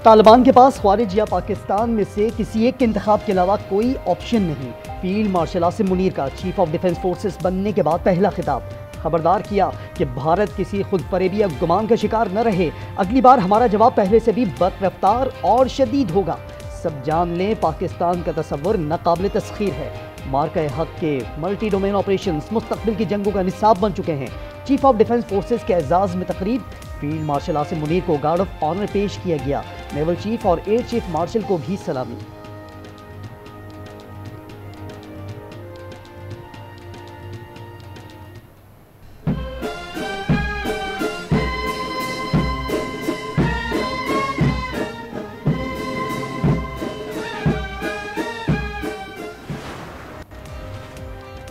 तालिबान के पास ख्वारिज या पाकिस्तान में से किसी एक के इंतखाब के अलावा कोई ऑप्शन नहीं। फील्ड मार्शल आसिम मुनीर का चीफ ऑफ डिफेंस फोर्सेस बनने के बाद पहला खिताब, खबरदार किया कि भारत किसी खुद फरेबी या गुमान का शिकार न रहे। अगली बार हमारा जवाब पहले से भी बररफ्तार और शदीद होगा। सब जान लें, पाकिस्तान का तस्वुर नाकाबिल तस्खीर है। मार्का हक के मल्टी डोमेन ऑपरेशंस मुस्तकबिल की जंगों का निसाब बन चुके हैं। चीफ ऑफ डिफेंस फोर्सेस के एजाज में तकरीब, फील्ड मार्शल आसिम मुनीर को गार्ड ऑफ ऑनर पेश किया गया। नेवल चीफ और एयर चीफ मार्शल को भी सलामी।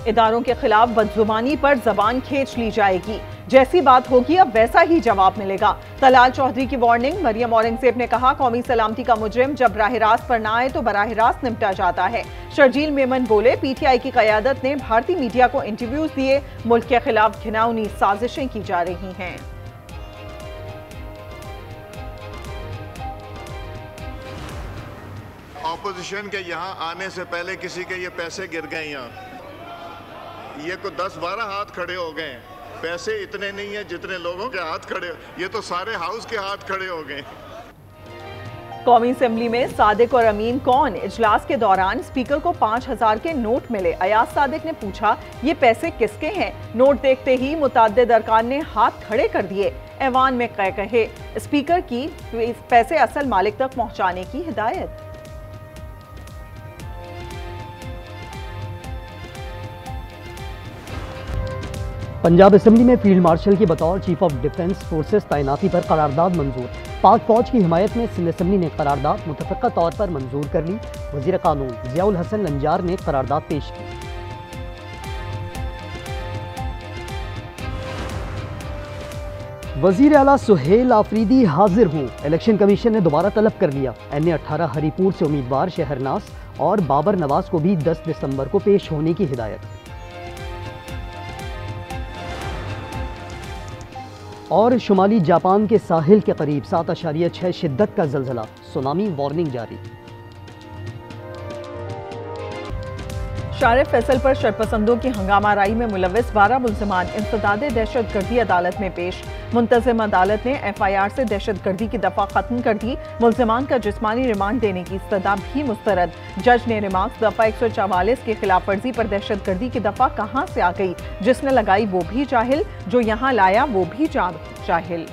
इदारों के खिलाफ बदजुबानी पर जबान खींच ली जाएगी। जैसी बात होगी अब वैसा ही जवाब मिलेगा। तलाल चौधरी की वार्निंग। मरियम औरंगजेब ने कहा, कौमी सलामती का मुजरिम जब राह रास्त पर ना आए तो बराह रास्त निपटा जाता है। शर्जील मेमन बोले, पीटीआई की कयादत ने भारतीय मीडिया को इंटरव्यूज दिए। मुल्क के खिलाफ घिनौनी साजिशें की जा रही हैं। ऑपोजिशन के यहाँ आने से पहले किसी के ये पैसे गिर गए, यहाँ ये को 10-12 हाथ खड़े हो गए। पैसे इतने नहीं है जितने लोगों के हाथ खड़े, ये तो सारे हाउस के हाथ खड़े हो गए। कौमी असेंबली में सादिक और अमीन कौन? इजलास के दौरान स्पीकर को 5000 के नोट मिले। अयाज सादिक ने पूछा, ये पैसे किसके हैं? नोट देखते ही मुतअद्दिद अरकान ने हाथ खड़े कर दिए। ऐवान में कहे स्पीकर की पैसे असल मालिक तक पहुंचाने की हिदायत। पंजाब असेंबली में फील्ड मार्शल की बतौर चीफ ऑफ डिफेंस फोर्सेस तैनाती पर करारदाद मंजूर। पाक फौज की हिमायत में सिंध असेंबली ने करारदाद मुतफ़क़ा तौर पर मंजूर कर ली। वज़ीर कानून ज़ियाउल हसन लंजार ने करारदाद पेश की। वज़ीर आला सुहेल आफरीदी हाजिर हूँ। इलेक्शन कमीशन ने दोबारा तलब कर लिया। NA-18 हरीपुर से उम्मीदवार शहरनास और बाबर नवाज को भी 10 दिसंबर को पेश होने की हिदायत। और शुमाली जापान के साहिल के करीब 7.6 शिद्दत का ज़लज़ला, सुनामी वार्निंग जारी। शारिफ फैसल पर शरपसंदों की हंगामाराई में मुलव्विस 12 मुल्ज़िमान इंसदादे दहशतगर्दी अदालत में पेश। मुंतज़िम अदालत ने FIR से दहशतगर्दी की दफ़ा खत्म कर दी। मुल्ज़िमान का जिस्मानी रिमांड देने की इस्तदा भी मुस्तरद। जज ने रिमार्क्स, दफ़ा 144 की खिलाफ वर्जी पर दहशतगर्दी की दफ़ा कहाँ से आ गई? जिसने लगाई वो भी जाहिल, जो यहाँ लाया वो भी जाहिल।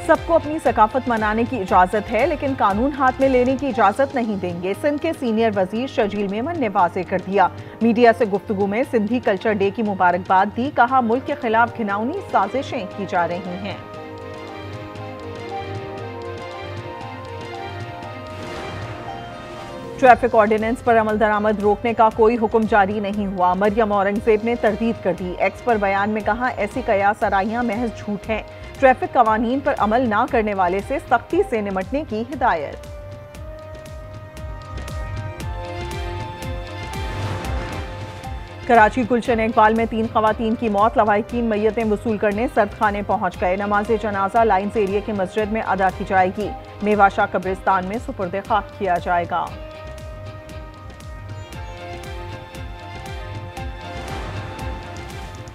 सबको अपनी सकाफत मनाने की इजाजत है, लेकिन कानून हाथ में लेने की इजाजत नहीं देंगे। सिंध के सीनियर वजीर शर्जील मेमन ने वाज़ेह कर दिया। मीडिया से गुफ्तगू में सिंधी कल्चर डे की मुबारकबाद दी। कहा, मुल्क के खिलाफ घिनौनी साजिशें की जा रही हैं। ट्रैफिक ऑर्डिनेंस पर अमल दरामद रोकने का कोई हुक्म जारी नहीं हुआ। मरियम औरंगजेब ने तरदीद कर दी। एक्स पर बयान में कहा, ऐसी कयास आराइयां महज झूठ हैं। ट्रैफिक कवानीन पर अमल ना करने वाले से सख्ती से निपटने की हिदायत। कराची गुलशन इकबाल में 3 खवातीन की मौत। लवाहिकीन मैयतें वसूल करने सर्दखाने पहुंच गए। नमाज जनाजा लाइन्स एरिया की मस्जिद में अदा की जाएगी। मेवाशा कब्रिस्तान में सुपुर्द खाक किया जाएगा।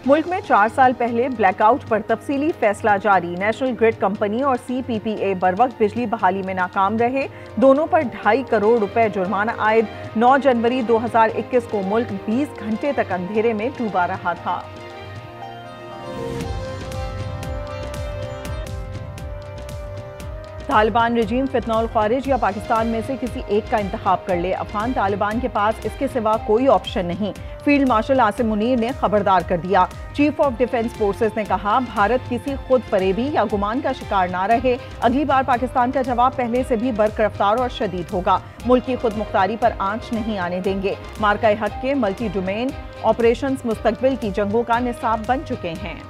मुल्क में 4 साल पहले ब्लैकआउट पर तफसीली फैसला जारी। नेशनल ग्रिड कंपनी और CPPA बरवक्त बिजली बहाली में नाकाम रहे। दोनों पर 2.5 करोड़ रुपए जुर्माना आयद। 9 जनवरी 2021 को मुल्क 20 घंटे तक अंधेरे में डूबा रहा था। तालिबान रजीम फितनौल ख्वारिज या पाकिस्तान में से किसी एक का इंतखाब कर ले। अफगान तालिबान के पास इसके सिवा कोई ऑप्शन नहीं। फील्ड मार्शल आसिम मुनीर ने खबरदार कर दिया। चीफ ऑफ डिफेंस फोर्सेस ने कहा, भारत किसी खुद फरेबी या गुमान का शिकार ना रहे। अगली बार पाकिस्तान का जवाब पहले से भी बरकरफ्तार और शदीद होगा। मुल्क की खुद मुख्तारी पर आंच नहीं आने देंगे। मार्का हक के मल्टी डोमेन ऑपरेशंस मुस्तकबिल की जंगों का निसाब बन चुके हैं।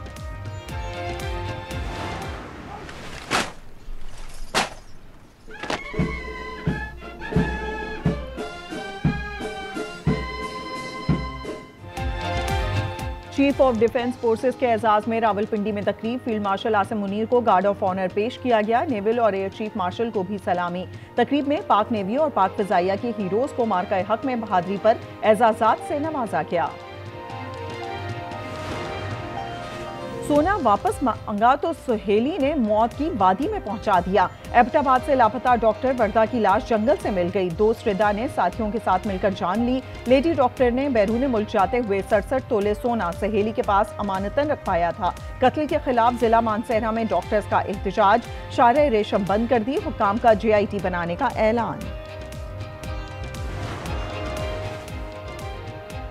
चीफ ऑफ डिफेंस फोर्सेस के एजाज में रावलपिंडी में तकरीब। फील्ड मार्शल आसिम मुनीर को गार्ड ऑफ ऑनर पेश किया गया। नेवल और एयर चीफ मार्शल को भी सलामी। तकरीब में पाक नेवी और पाक फिजाइया के हीरोज को मार्का हक में बहादुरी पर एजाजात से नवाजा गया। सोना वापस मांगा तो सुहेली ने मौत की वादी में पहुंचा दिया। एबटाबाद से लापता डॉक्टर वर्दा की लाश जंगल से मिल गई। दोस्त रिदा ने साथियों के साथ मिलकर जान ली। लेडी डॉक्टर ने बैरून मुल्क जाते हुए 67 तोले सोना सहेली के पास अमानतन रखवाया था। कत्ल के खिलाफ जिला मानसहरा में डॉक्टर्स का एहतजाज। शारे रेशम बंद कर दी। हुक्काम का JIT बनाने का ऐलान।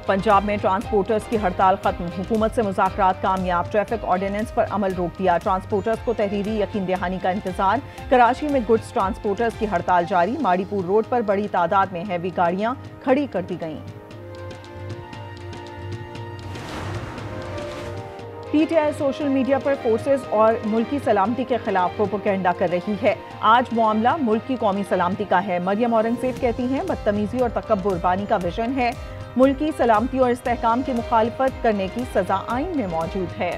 पंजाब में ट्रांसपोर्टर्स की हड़ताल खत्म। हुकूमत से मुज़ाकरात कामयाब। ट्रैफिक ऑर्डिनेंस पर अमल रोक दिया। ट्रांसपोर्टर्स को तहरीरी यकीन दहानी का इंतजार। कराची में गुड्स ट्रांसपोर्टर्स की हड़ताल जारी। माड़ीपुर रोड पर बड़ी तादाद में हैवी गाड़ियां खड़ी कर दी गईं। PTI सोशल मीडिया पर फोर्सेस और मुल्की सलामती के खिलाफ प्रोपेगेंडा कर रही है। आज मामला मुल्क की कौमी सलामती का है। मरियम औरंगजेब कहती हैं बदतमीजी और तकब्बुर बानी का विजन है। मुल्की सलामती और इस्तेहकाम की मुखालफत करने की सजा आइन में मौजूद है।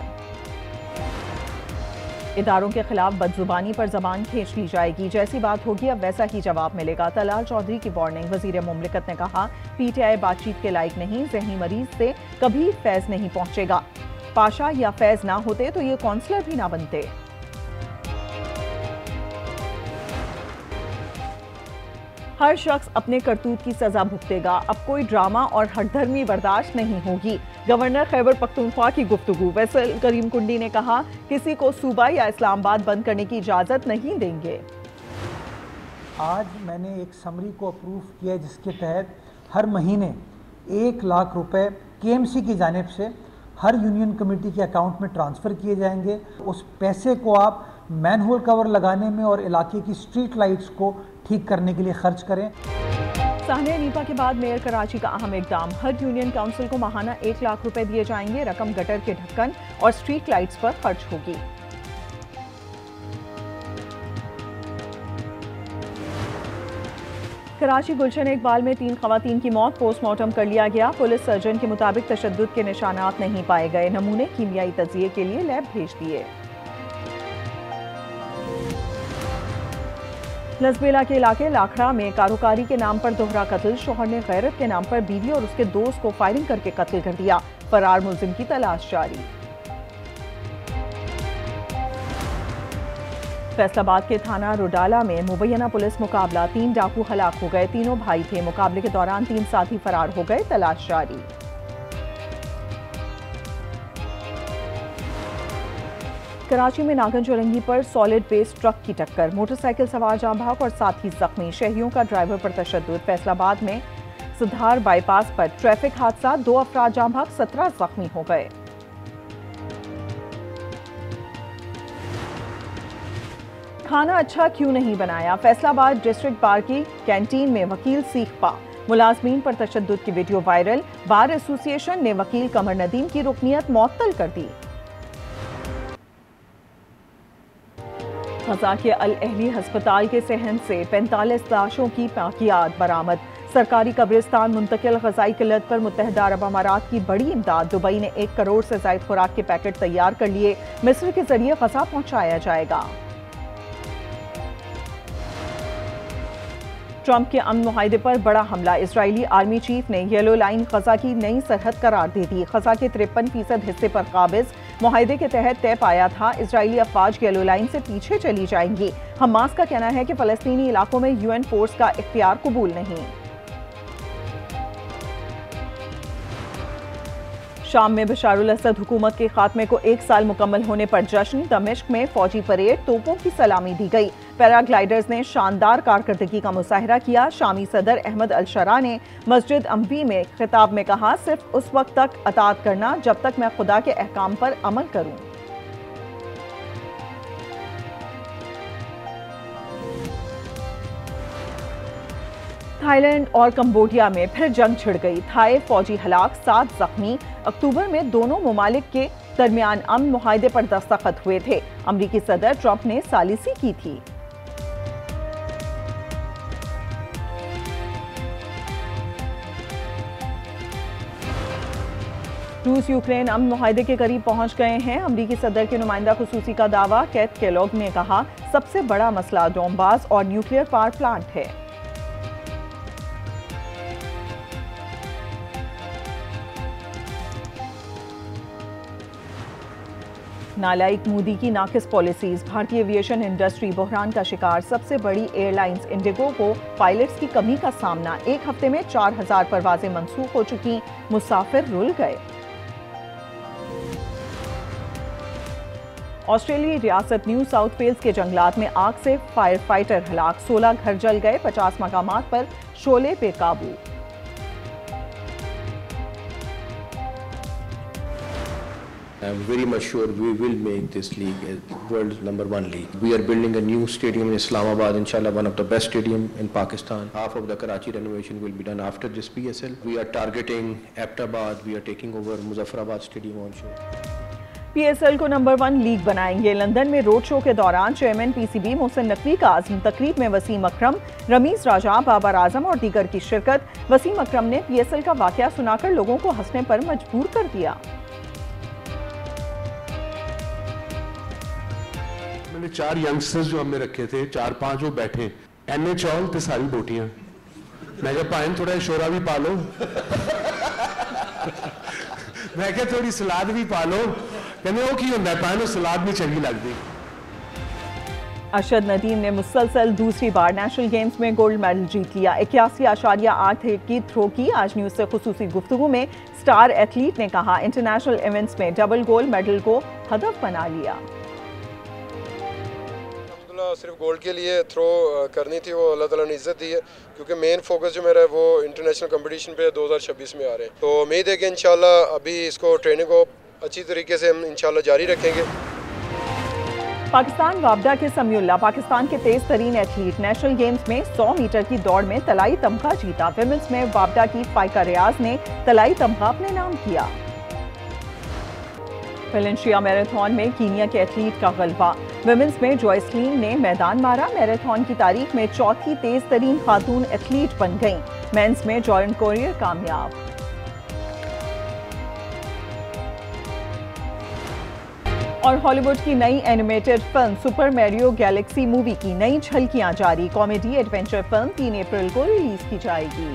इदारों के खिलाफ बदजुबानी पर जबान खींच ली जाएगी। जैसी बात होगी अब वैसा ही जवाब मिलेगा। तलाल चौधरी की वार्निंग। वजीर मुमलिकत ने कहा PTI बातचीत के लायक नहीं। ज़हनी मरीज से कभी फैज नहीं पहुंचेगा। पाशा या फैज ना होते तो ये काउंसलर भी ना बनते। हर शख्स अपने करतूत की सजा भुगतेगा। अब कोई ड्रामा और हठधर्मी बर्दाश्त नहीं होगी। गवर्नर खैबर पख्तूनख्वा की गुफ्तगू। वैसल करीम कुंडी ने कहा किसी को सूबा या इस्लामाबाद बंद करने की इजाज़त नहीं देंगे। आज मैंने एक समरी को अप्रूव किया जिसके तहत हर महीने 1 लाख रुपए KMC की जानिब से हर यूनियन कमेटी के अकाउंट में ट्रांसफ़र किए जाएंगे। उस पैसे को आप मैनहोल कवर लगाने में और इलाके की स्ट्रीट लाइट्स को ठीक करने के लिए खर्च करें। साहने नीपा के बाद मेयर कराची का अहम इकदाम। हर यूनियन काउंसिल को माहाना 1 लाख रुपए दिए जाएंगे। रकम गटर के ढक्कन और स्ट्रीट लाइट्स पर खर्च होगी। कराची गुलशन इकबाल में 3 खवातीन की मौत। पोस्टमार्टम कर लिया गया। पुलिस सर्जन के मुताबिक तशद्दुद के निशानात नहीं पाए गए। नमूने कीमियाई तजिए के लिए लैब भेज दिए। लसबेला के इलाके लाखड़ा में कारोकारी के नाम पर दोहरा कत्ल। शौहर ने गैरत के नाम पर बीवी और उसके दोस्त को फायरिंग करके कत्ल कर दिया। फरार मुलजिम की तलाश जारी। फैसलाबाद के थाना रुडाला में मुबैना पुलिस मुकाबला। 3 डाकू हलाक हो गए। तीनों भाई थे। मुकाबले के दौरान 3 साथी फरार हो गए। तलाश जारी। कराची में नागन चौरंगी पर सॉलिड वेस्ट ट्रक की टक्कर। मोटरसाइकिल सवार जाँ भाग और साथी जख्मी। शहरियों का ड्राइवर पर तशद्दुद। फैसलाबाद में सुधार बाईपास पर ट्रैफिक हादसा। 2 अफराद जाँ भाग 17 जख्मी हो गए। खाना अच्छा क्यों नहीं बनाया। फैसलाबाद डिस्ट्रिक्ट बार की कैंटीन में वकील सीख पा। मुलाजमीन पर तशद्दुद की वीडियो वायरल। बार एसोसिएशन ने वकील कमर नदीम की रुकनियत मुअत्तल कर दी। गजा के अल अहली अस्पताल के सहन से 45 लाशों की बाकियात बरामद। सरकारी कब्रिस्तान मुंतकिल। ग़ज़ाई किल्लत पर मुत्तहिदा अरब अमारात की बड़ी इमदाद। दुबई ने 1 करोड़ से ज़ायद खुराक के पैकेट तैयार कर लिए। मिस्र के जरिए गजा पहुंचाया जाएगा। ट्रंप के अमन मुआहदे पर बड़ा हमला। इजरायली आर्मी चीफ ने येलो लाइन गजा की नई सरहद करार दे दी। गजा के 53% हिस्से पर काबिज। मुआहदे के तहत तय पाया था इजरायली अफवाज येलो लाइन से पीछे चली जाएंगी। हमास का कहना है कि फलस्तीनी इलाकों में UN फोर्स का इख्तियार कबूल नहीं। शाम में बशारुल असद हुकूमत के खात्मे को 1 साल मुकम्मल होने पर जश्न। दमिश्क में फौजी परेड। तोपों की सलामी दी गई। पैराग्लाइडर्स ने शानदार कारकर्दगी का मुजाहरा किया। शामी सदर अहमद अल-शरा ने मस्जिद अम्बी में खिताब में कहा सिर्फ उस वक्त तक अताअत करना जब तक मैं खुदा के अहकाम पर अमल करूं। थाईलैंड और कंबोडिया में फिर जंग छिड़ गई। थाई फौजी हलाक, 7 जख्मी। अक्टूबर में दोनों ममालिक के दरमियान अमन मुआहदे पर दस्तखत हुए थे। अमरीकी सदर ट्रंप ने सालिसी की थी। रूस यूक्रेन अमन मुआहदे के करीब पहुंच गए हैं। अमरीकी सदर के नुमाइंदा खुसूसी का दावा। कैथ केलॉग ने कहा, सबसे बड़ा मसला डोनबास और न्यूक्लियर पावर प्लांट है। नालायक मोदी की नाकिस पॉलिसीज। भारतीय एविएशन इंडस्ट्री बहरान का शिकार। सबसे बड़ी एयरलाइंस इंडिगो को पायलट्स की कमी का सामना। एक हफ्ते में 4000 परवाजें मंसूख हो चुकी। मुसाफिर रुल गए। ऑस्ट्रेलियाई रियासत न्यू साउथ वेल्स के जंगलात में आग से फायर फाइटर हलाक। 16 घर जल गए। 50 मकामात पर शोले पे काबू। I'm very much sure we will make this league world's #1 league. We are building a new stadium in Islamabad, inshallah, one of the best stadium in Pakistan. Half of the Karachi renovation will be done after this PSL. We are targeting Abbottabad. We are taking over Muzaffarabad stadium also. PSL को #1 league बनाएंगे। London में road show के दौरान chairman PCB Mohsin Naqvi का आज़म। तकरीब में वसीम अकरम, रमीज राजा, बाबर आजम और दीगर की शिरकत। वसीम अकरम ने PSL का वाकया सुनाकर लोगों को हंसने पर मजबूर कर दिया। मैंने 4 यंगस्टर्स जो हमने रखे थे, 4-5 वो बैठे, एने चौल ते सारी बोटियां। मैं क्या पाइन थोड़ा शोरा भी पालो। मैं क्या थोड़ी सलाद भी पालो। कहने वो की होंगे पाइन सलाद भी चंगी लगती। अरशद नदीम ने मुसलसल दूसरी बार नेशनल गेम्स में गोल्ड मेडल जीत लिया। 81.8 की थ्रो की। आज न्यूज़ से खुसूसी गुफ्तगू में स्टार एथलीट ने कहा, इंटरनेशनल इवेंट्स में डबल गोल्ड मेडल को हदफ बना लिया। सिर्फ गोल्ड के लिए थ्रो करनी थी, वो अल्लाह ताला ने इज्जत दी है, क्योंकि मेन फोकस जो मेरा है वो इंटरनेशनल कंपटीशन पे 2026 में आ रहे हैं। तो उम्मीद है कि इंशाल्लाह अभी इसको ट्रेनिंग को अच्छी तरीके से हम इंशाल्लाह जारी रखेंगे। पाकिस्तान वापडा के समीउल्लाह पाकिस्तान के तेज तरीन एथलीट। नेशनल गेम्स में 100 मीटर की दौड़ में तलाई तमगा जीता। विमेंस में वापडा की फाइका रियाज ने तलाई तमगा अपने नाम किया। वेलेंशिया मैराथन में कीनिया के एथलीट का गलबा। विमेंस में जॉयसलीन ने मैदान मारा। मैराथन की तारीख में चौथी तेज तरीन खातून एथलीट बन गईं। मेंस में जॉर्डन कोरियर कामयाब। और हॉलीवुड की नई animated film super Mario Galaxy movie की नई झलकियां जारी। कॉमेडी एडवेंचर फिल्म 3 अप्रैल को रिलीज की जाएगी।